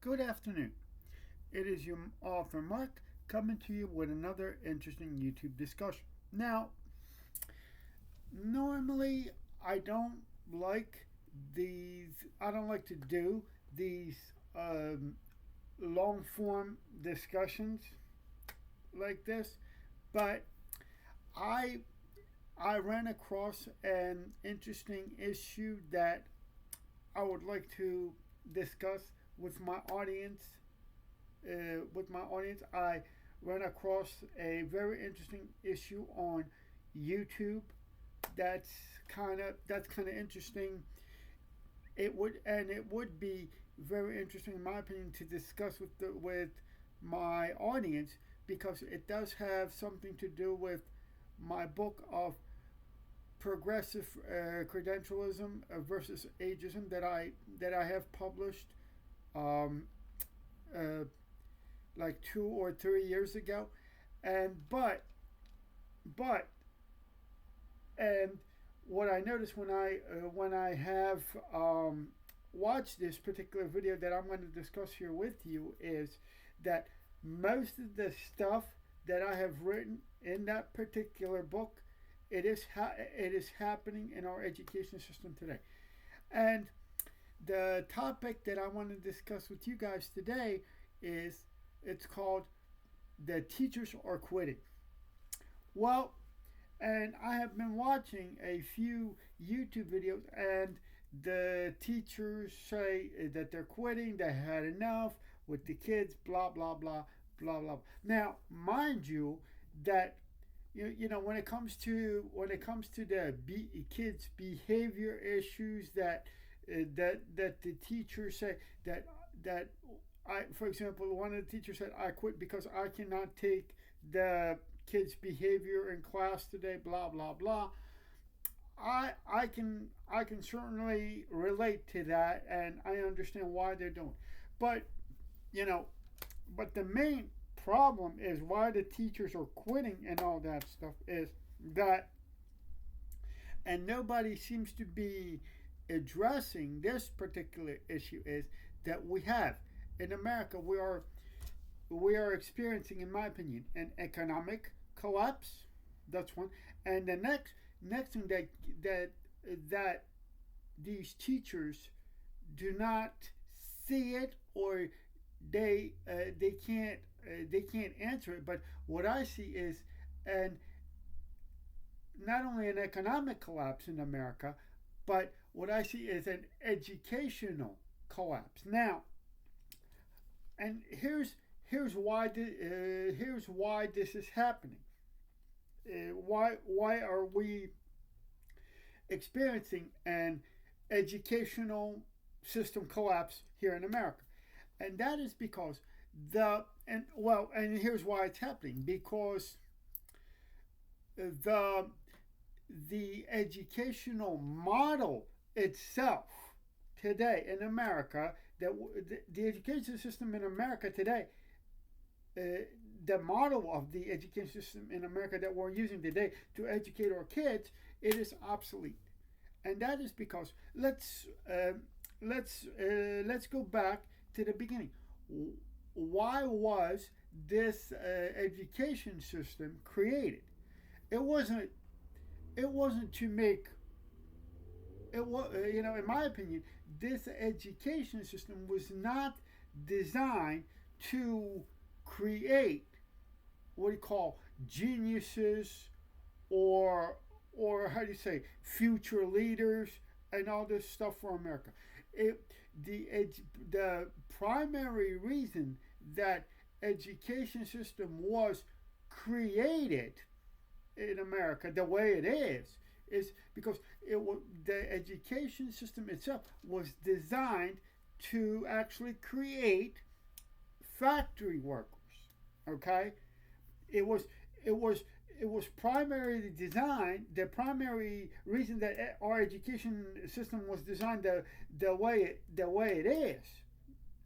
Good afternoon. It is your author Mark coming to you with another interesting YouTube discussion. Now, normally I don't like I don't like to do these long form discussions like this, but I I ran across an interesting issue that I would like to discuss with my audience. I ran across a very interesting issue on YouTube. That's kind of interesting. It would be very interesting, in my opinion, to discuss with my audience because it does have something to do with my book of progressive credentialism versus ageism that I have published um, uh, like 2 or 3 years ago, and but and what I noticed when I have watched this particular video that I'm going to discuss here with you is that most of the stuff that I have written in that particular book, it is happening in our education system today. And the topic that I want to discuss with you guys today is it's called "The Teachers Are Quitting." Well, and I have been watching a few YouTube videos, and the teachers say that they're quitting, they had enough with the kids, blah blah blah blah blah. Now, mind you, that when it comes to kids behavior issues that the teachers say that I, for example, one of the teachers said, I quit because I cannot take the kids behavior in class today, blah blah blah. I can certainly relate to that, and I understand why they're doing, but you know but the main problem is why the teachers are quitting and all that stuff is that, and nobody seems to be addressing this particular issue, is that we have in America, we are experiencing, in my opinion, an economic collapse. That's one. And the next thing that these teachers do not see it, or they can't answer it. But what I see is an not only an economic collapse in America, but what I see is an educational collapse. Now, and here's why this is happening. Why are we experiencing an educational system collapse here in America? And that is because and here's why it's happening, because the the educational model itself today in America, the education system in America today, the model of the education system in America that we're using today to educate our kids, it is obsolete, and that is because let's go back to the beginning. Why was this education system created? It wasn't. It wasn't to make it was in my opinion, this education system was not designed to create what you call geniuses, or how do you say, future leaders and all this stuff for America. The primary reason that education system was created in America the way it is because the education system itself was designed to actually create factory workers. Okay, it was it was it was primarily designed. The primary reason that our education system was designed the way it is,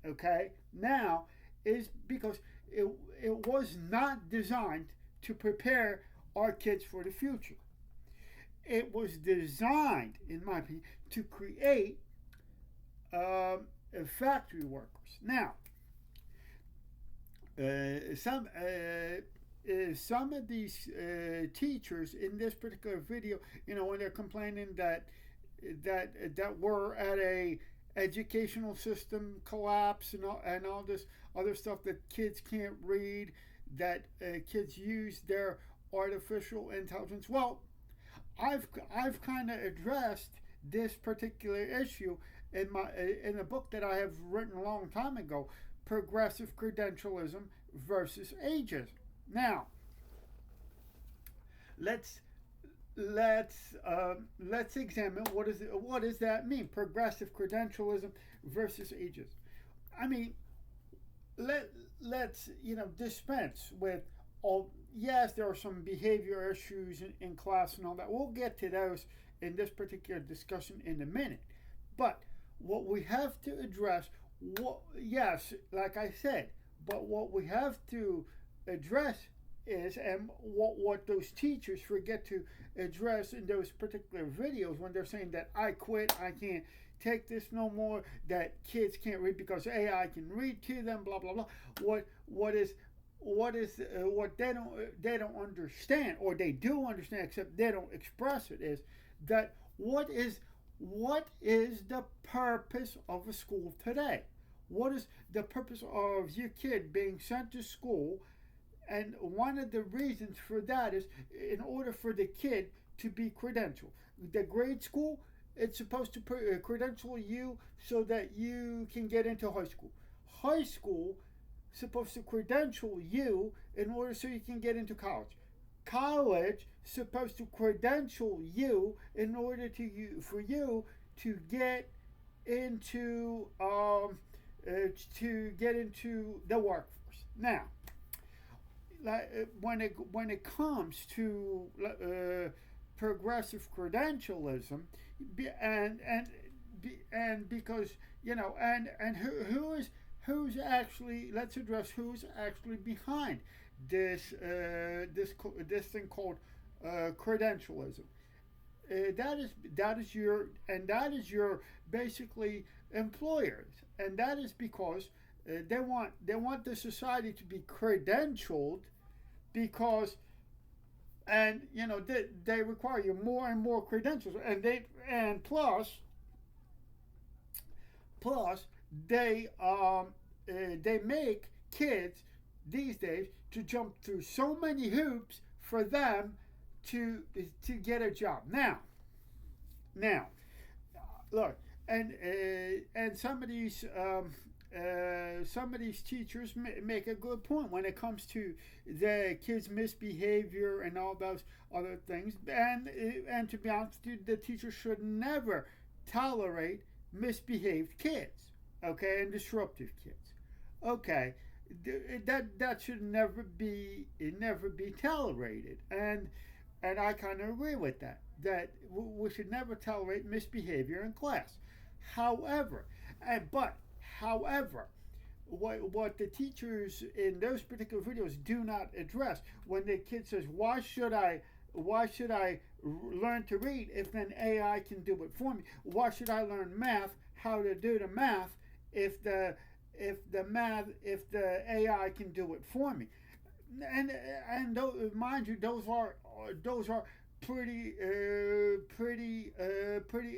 okay, now, is because it was not designed to prepare our kids for the future. It was designed, in my opinion, to create factory workers. Now, some of these teachers in this particular video, when they're complaining that we're at a educational system collapse and all this other stuff, that kids can't read, that kids use their artificial intelligence. Well, I've kind of addressed this particular issue in a book that I have written a long time ago, Progressive Credentialism versus Ageism. Now, let's let's examine what does that mean? Progressive credentialism versus ageism. I mean, let's dispense with all. Yes, there are some behavior issues in class and all that. We'll get to those in this particular discussion in a minute. But what we have to address, yes, like I said, but what we have to address is, and what those teachers forget to address in those particular videos when they're saying that I quit, I can't take this no more, that kids can't read because AI can read to them, blah blah blah. What they don't understand, or they do understand except they don't express it, is that what is the purpose of a school today? What is the purpose of your kid being sent to school? And one of the reasons for that is in order for the kid to be credentialed. The grade school, it's supposed to credential you so that you can get into high school. High school supposed to credential you in order so you can get into college. College supposed to credential you in order for you to get into the workforce. Now, when it comes to progressive credentialism, and because who's actually, let's address who's actually behind this thing called credentialism. That is your basically employers, and that is because they want the society to be credentialed, because they require you more and more credentials, and plus they make kids these days to jump through so many hoops for them to get a job. Now, look, and some of these teachers make a good point when it comes to the kids' misbehavior and all those other things. And to be honest with you, the teacher should never tolerate misbehaved kids, okay, and disruptive kids. Okay, that should never be tolerated, and I kind of agree with that. That we should never tolerate misbehavior in class. However, what the teachers in those particular videos do not address, when the kid says, why should I learn to read if then AI can do it for me? Why should I learn math, how to do the math, if the AI can do it for me? And mind you, those are pretty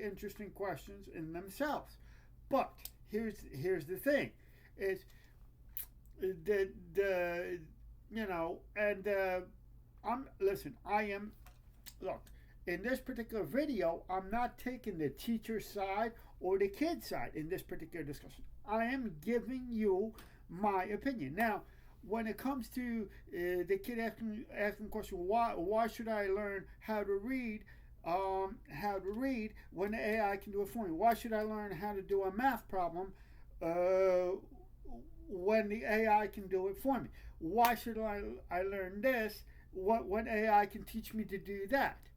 interesting questions in themselves. But here's the thing: is look, in this particular video, I'm not taking the teacher's side or the kid's side in this particular discussion. I am giving you my opinion. Now, when it comes to the kid asking the question, why should I learn how to read when the AI can do it for me? Why should I learn how to do a math problem when the AI can do it for me? Why should I learn this when AI can teach me to do that?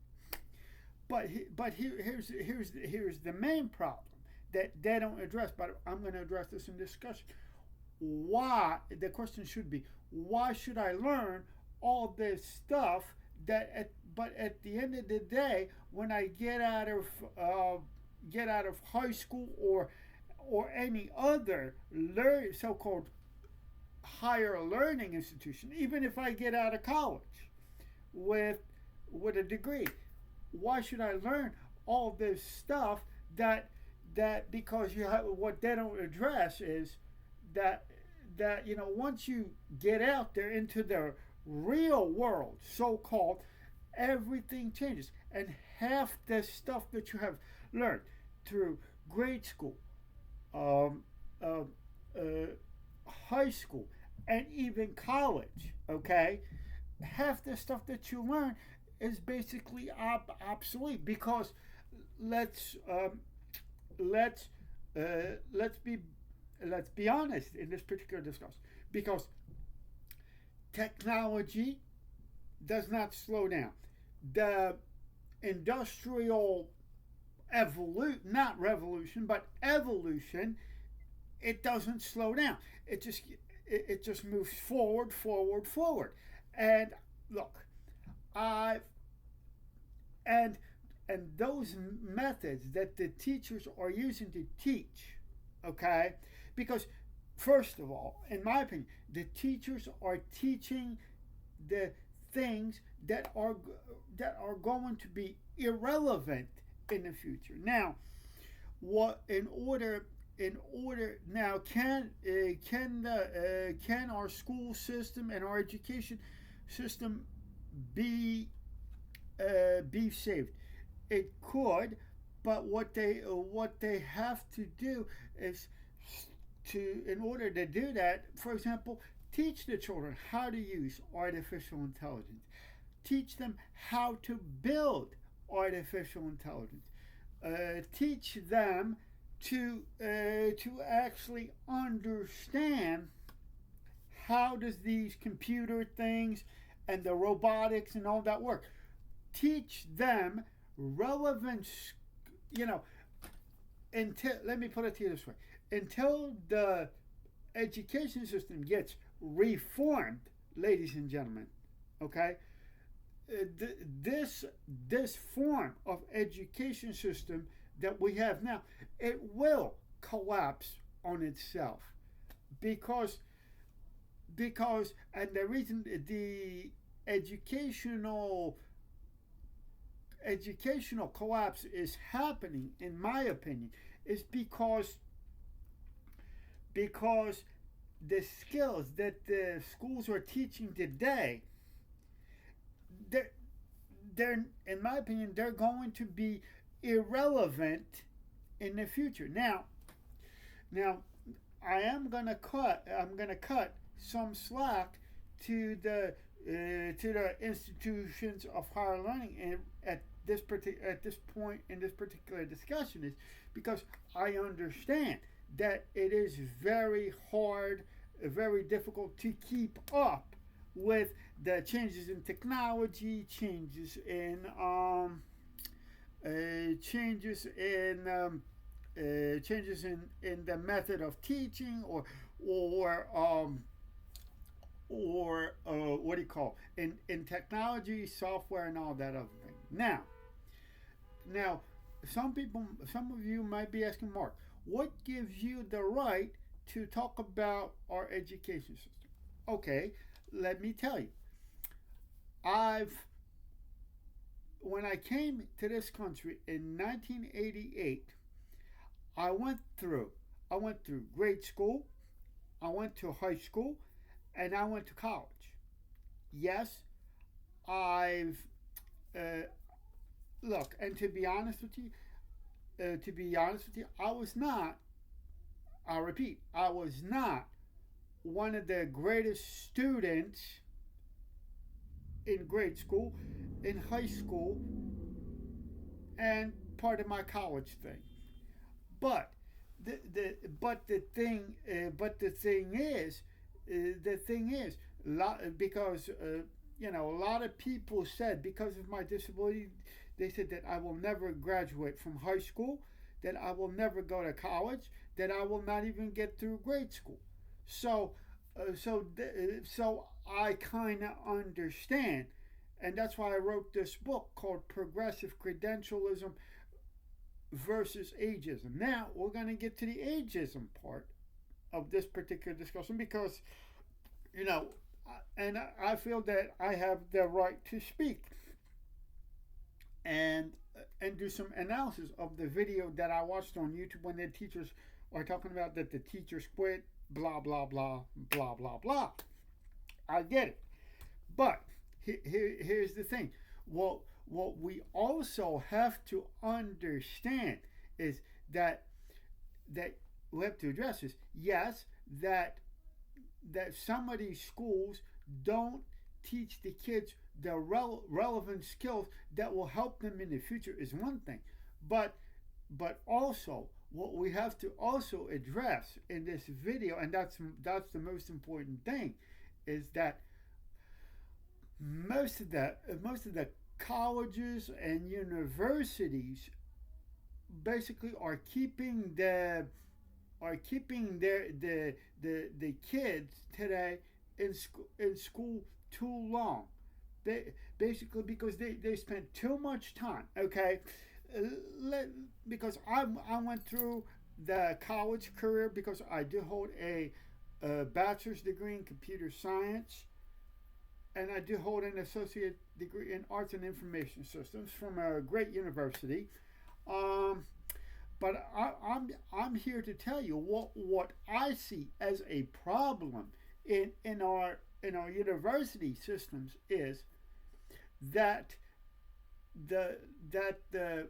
But here's the main problem that they don't address, but I'm going to address this in discussion. Why, the question should be, why should I learn all this stuff but at the end of the day, when I get out of high school or any other so-called higher learning institution, even if I get out of college with a degree, why should I learn all this stuff that because you have what they don't address is that once you get out there into the real world, so-called, everything changes, and half the stuff that you have learned through grade school, um, uh, uh, high school, and even college, okay, half the stuff that you learn is basically obsolete because let's um, let's let's be honest in this particular discussion, because technology does not slow down. The industrial evolution, not revolution, but evolution, it doesn't slow down. It just moves forward, forward, forward. And look, I and and those methods that the teachers are using to teach, okay? Because first of all, in my opinion, the teachers are teaching the things that are going to be irrelevant in the future. Now, what in order now can our school system and our education system be be saved? It could, but what they have to do is in order to do that, for example, teach the children how to use artificial intelligence. Teach them how to build artificial intelligence. Teach them to actually understand how does these computer things and the robotics and all that work. Teach them relevant, you know, until, let me put it to you this way, until the education system gets reformed, ladies and gentlemen, okay, this form of education system that we have now, it will collapse on itself because and the reason the educational collapse is happening, in my opinion, is because the skills that the schools are teaching today, they're in my opinion, they're going to be irrelevant in the future. Now, I'm gonna cut some slack to the institutions of higher learning and at this point in this particular discussion, is because I understand that it is very hard, very difficult to keep up with the changes in technology, changes in the method of teaching, or what do you call in technology, software, and all that other thing. Now, some of you might be asking, Mark, what gives you the right to talk about our education system? Okay, let me tell you. I've When I came to this country in 1988, I went through grade school, I went to high school, and I went to college. Yes, I've look, and to be honest with you, I was not. I repeat, I was not one of the greatest students in grade school, in high school, and part of my college thing. But the thing is, because a lot of people said, because of my disability, they said that I will never graduate from high school, that I will never go to college, that I will not even get through grade school. So, so I kind of understand, and that's why I wrote this book called Progressive Credentialism versus ageism. Now we're going to get to the ageism part of this particular discussion because, you know, and I feel that I have the right to speak and do some analysis of the video that I watched on YouTube when the teachers are talking about that the teachers quit, blah blah blah blah blah blah. I get it, but here's the thing. What we also have to understand is that we have to address this. Yes, that some of these schools don't teach the kids the relevant skills that will help them in the future is one thing, but also what we have to also address in this video, and that's the most important thing, is that most of the colleges and universities basically are keeping the kids today in school too long. Basically because they spent too much time. Okay, because I went through the college career because I do hold a bachelor's degree in computer science, and I do hold an associate degree in arts and information systems from a great university. Um, but I'm here to tell you what I see as a problem in our university systems is that the the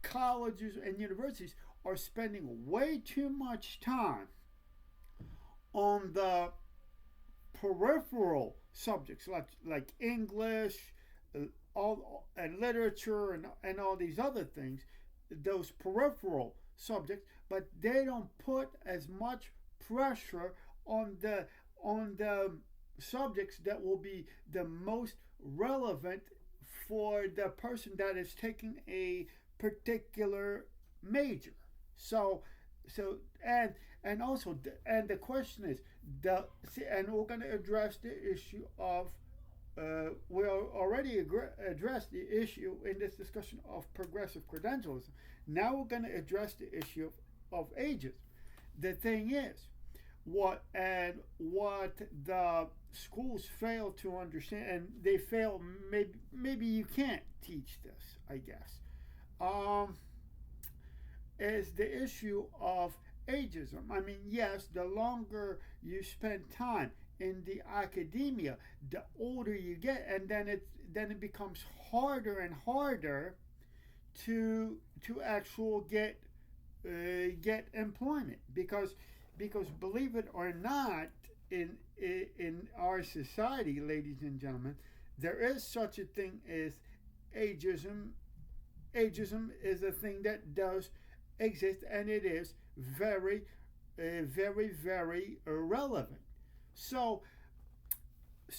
colleges and universities are spending way too much time on the peripheral subjects like English, all and literature and all these other things, those peripheral subjects, but they don't put as much pressure on the subjects that will be the most relevant for the person that is taking a particular major. So so and also and the question is and we're going to address the issue of we already addressed the issue in this discussion of progressive credentialism. Now we're going to address the issue of ages. The thing is, what the schools fail to understand, and they fail. Maybe you can't teach this, I guess. Um, is the issue of ageism. I mean, yes, the longer you spend time in the academia, the older you get, and then it becomes harder and harder to actual get employment because believe it or not, in our society, ladies and gentlemen, there is such a thing as ageism. Ageism is a thing that does exist, and it is very irrelevant. So,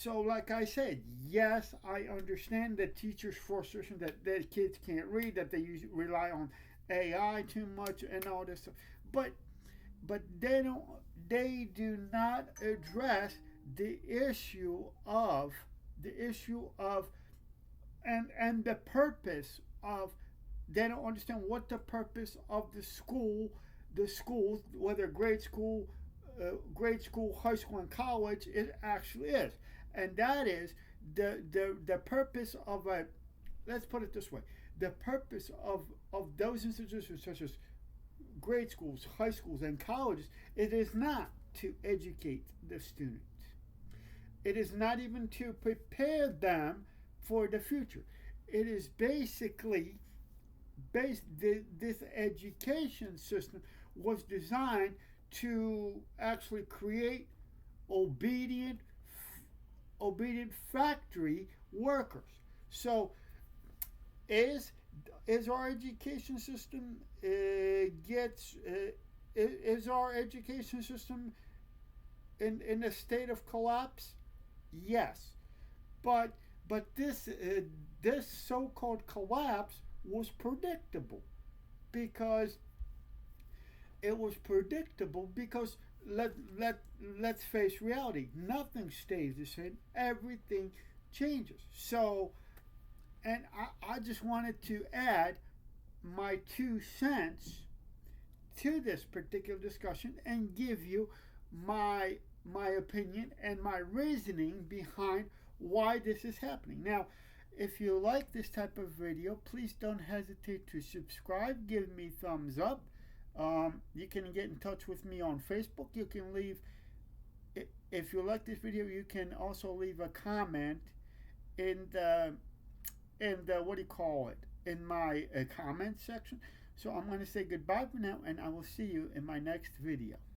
like I said, yes, I understand that teachers' frustration that their kids can't read, that they rely on AI too much, and all this stuff. But they do not address the issue of and the purpose of. They don't understand what the purpose of the schools, whether grade school, high school, and college, it actually is, and that is the purpose of a. Let's put it this way: the purpose of those institutions, such as grade schools, high schools, and colleges, it is not to educate the students. It is not even to prepare them for the future. It is basically this education system was designed to actually create obedient factory workers. So is our education system gets is our education system in a state of collapse? Yes, but this so-called collapse was predictable because let's face reality. Nothing stays the same. Everything changes. So, and I just wanted to add my 2 cents to this particular discussion and give you my opinion and my reasoning behind why this is happening. Now, if you like this type of video, please don't hesitate to subscribe. Give me thumbs up. You can get in touch with me on Facebook. You can leave, if you like this video, you can also leave a comment in the what do you call it, in my comment section. So I'm going to say goodbye for now, and I will see you in my next video.